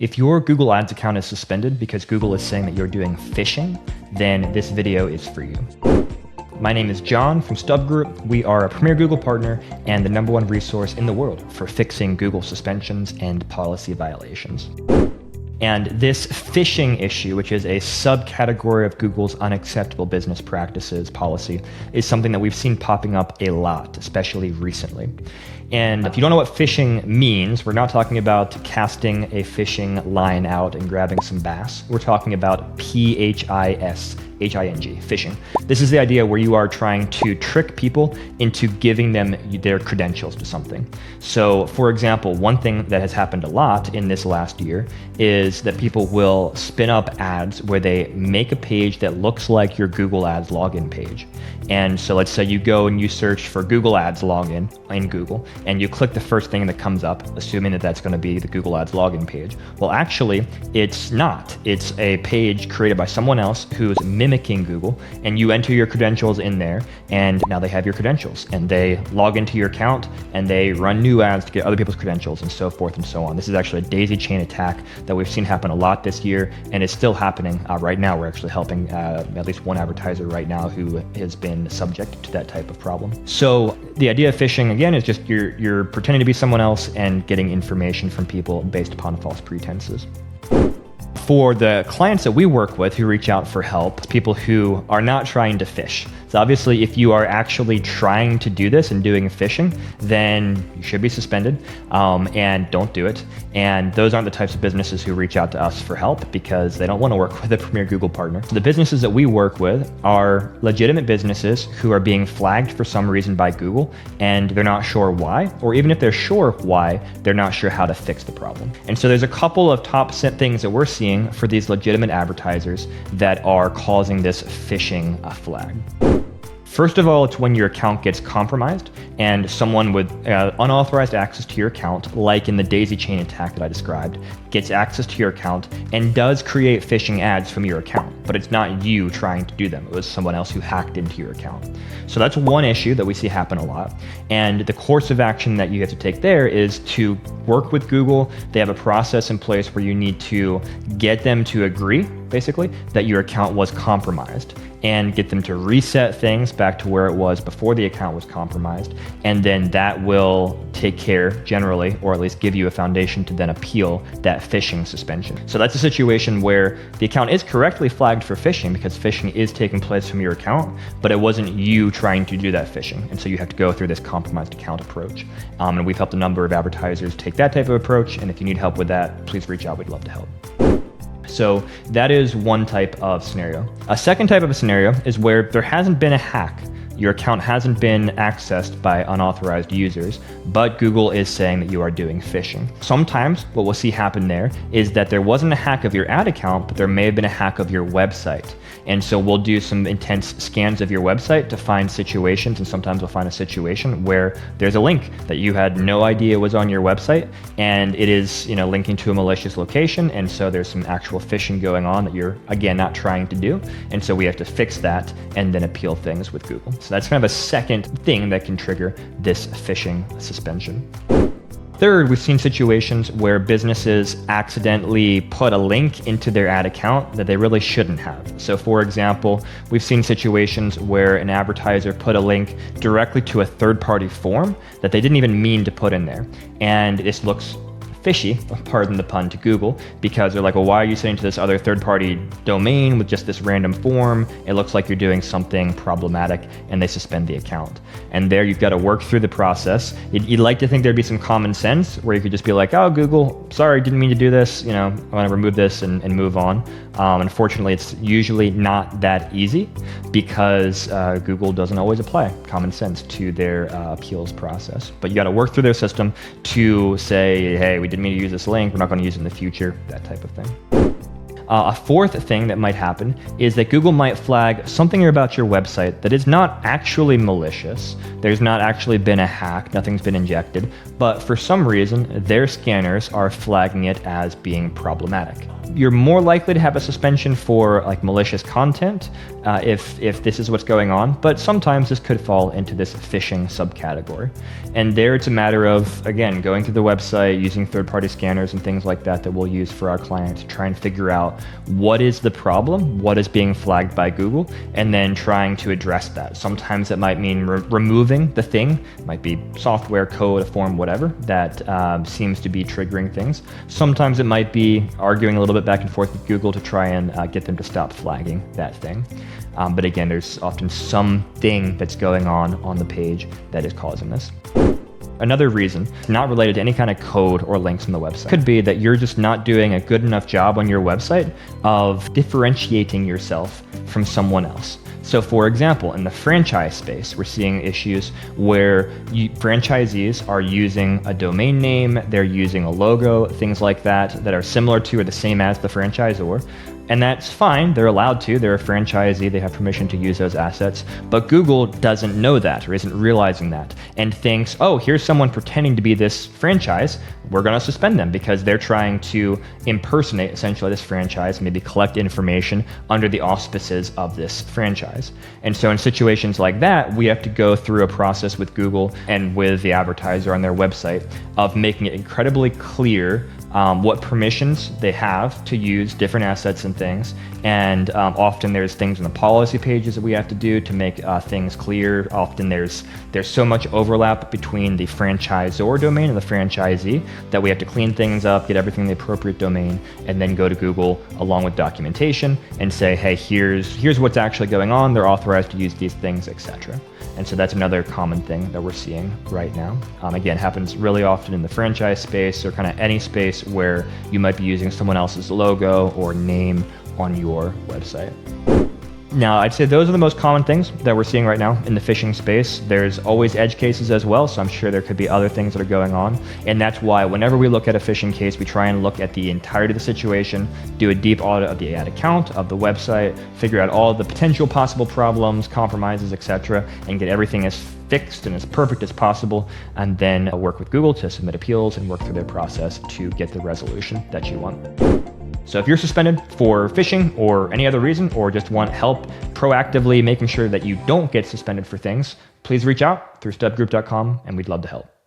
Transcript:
If your Google Ads account is suspended because Google is saying that you're doing phishing, then this video is for you. My name is John from StubGroup. We are a premier Google partner and the #1 resource in the world for fixing Google suspensions and policy violations. And this phishing issue, which is a subcategory of Google's unacceptable business practices policy, is something that we've seen popping up a lot, especially recently. And if you don't know what phishing means, we're not talking about casting a fishing line out and grabbing some bass. We're talking about P-H-I-S-H-I-N-G, phishing. This is the idea where you are trying to trick people into giving them their credentials to something. So, for example, one thing that has happened a lot in this last year is that people will spin up ads where they make a page that looks like your Google Ads login page. And so let's say you go and you search for Google Ads login in Google, and you click the first thing that comes up, assuming that that's going to be the Google Ads login page. Well, actually, it's not. It's a page created by someone else who's mimicking Google, and you enter your credentials in there, and now they have your credentials, and they log into your account, and they run new ads to get other people's credentials, and so forth and so on. This is actually a daisy chain attack that we've seen happen a lot this year, and it's still happening right now. We're actually helping at least one advertiser right now who has been subject to that type of problem. So the idea of phishing, again, is just you're pretending to be someone else and getting information from people based upon false pretenses. For the clients that we work with who reach out for help, people who are not trying to phish. So obviously, if you are actually trying to do this and doing phishing, then you should be suspended and don't do it. And those aren't the types of businesses who reach out to us for help because they don't want to work with a premier Google partner. So the businesses that we work with are legitimate businesses who are being flagged for some reason by Google and they're not sure why, or even if they're sure why, they're not sure how to fix the problem. And so there's a couple of top things that we're seeing for these legitimate advertisers that are causing this phishing flag. First of all, it's when your account gets compromised and someone with unauthorized access to your account, like in the daisy chain attack that I described, gets access to your account and does create phishing ads from your account, but it's not you trying to do them. It was someone else who hacked into your account. So that's one issue that we see happen a lot. And the course of action that you have to take there is to work with Google. They have a process in place where you need to get them to agree, basically, that your account was compromised and get them to reset things back to where it was before the account was compromised. And then that will take care generally, or at least give you a foundation to then appeal that phishing suspension. So that's a situation where the account is correctly flagged for phishing because phishing is taking place from your account, but it wasn't you trying to do that phishing. And so you have to go through this compromised account approach. And we've helped a number of advertisers take that type of approach. And if you need help with that, please reach out. We'd love to help. So that is one type of scenario. A second type of a scenario is where there hasn't been a hack. Your account hasn't been accessed by unauthorized users, but Google is saying that you are doing phishing. Sometimes what we'll see happen there is that there wasn't a hack of your ad account, but there may have been a hack of your website. And so we'll do some intense scans of your website to find situations, and sometimes we'll find a situation where there's a link that you had no idea was on your website, and it is, linking to a malicious location, and so there's some actual phishing going on that you're, again, not trying to do. And so we have to fix that and then appeal things with Google. So that's kind of a second thing that can trigger this phishing suspension. Third, we've seen situations where businesses accidentally put a link into their ad account that they really shouldn't have. So for example, we've seen situations where an advertiser put a link directly to a third-party form that they didn't even mean to put in there. And this looks fishy, pardon the pun, to Google, because they're like, well, why are you sending to this other third-party domain with just this random form? It looks like you're doing something problematic, and they suspend the account. And there you've got to work through the process. You'd like to think there'd be some common sense where you could just be like, oh, Google, sorry, didn't mean to do this. I want to remove this and move on. Unfortunately, it's usually not that easy because Google doesn't always apply common sense to their appeals process. But you got to work through their system to say, hey, we didn't mean to use this link. We're not going to use it in the future, that type of thing. A fourth thing that might happen is that Google might flag something about your website that is not actually malicious. There's not actually been a hack, nothing's been injected, but for some reason, their scanners are flagging it as being problematic. You're more likely to have a suspension for like malicious content if this is what's going on, but sometimes this could fall into this phishing subcategory. And there it's a matter of, again, going through the website, using third-party scanners and things like that we'll use for our clients to try and figure out what is the problem, what is being flagged by Google, and then trying to address that. Sometimes it might mean removing the thing, it might be software, code, a form, whatever, that seems to be triggering things. Sometimes it might be arguing a little bit back and forth with Google to try and get them to stop flagging that thing. But again, there's often something that's going on the page that is causing this. Another reason, not related to any kind of code or links on the website, could be that you're just not doing a good enough job on your website of differentiating yourself from someone else. So for example, in the franchise space, we're seeing issues where franchisees are using a domain name, they're using a logo, things like that are similar to or the same as the franchisor. And that's fine, they're allowed to, they're a franchisee, they have permission to use those assets, but Google doesn't know that or isn't realizing that and thinks, oh, here's someone pretending to be this franchise, we're gonna suspend them because they're trying to impersonate essentially this franchise, maybe collect information under the auspices of this franchise. And so in situations like that, we have to go through a process with Google and with the advertiser on their website of making it incredibly clear what permissions they have to use different assets and things. And often there's things in the policy pages that we have to do to make things clear. Often there's so much overlap between the franchisor domain and the franchisee that we have to clean things up, get everything in the appropriate domain, and then go to Google along with documentation and say, hey, here's what's actually going on. They're authorized to use these things, etc. And so that's another common thing that we're seeing right now. Again, happens really often in the franchise space or kind of any space where you might be using someone else's logo or name on your website. Now, I'd say those are the most common things that we're seeing right now in the phishing space. There's always edge cases as well, so I'm sure there could be other things that are going on. And that's why whenever we look at a phishing case, we try and look at the entirety of the situation, do a deep audit of the ad account, of the website, figure out all the potential possible problems, compromises, etc., and get everything as fixed and as perfect as possible, and then work with Google to submit appeals and work through their process to get the resolution that you want. So if you're suspended for phishing or any other reason, or just want help proactively making sure that you don't get suspended for things, please reach out through StubGroup.com and we'd love to help.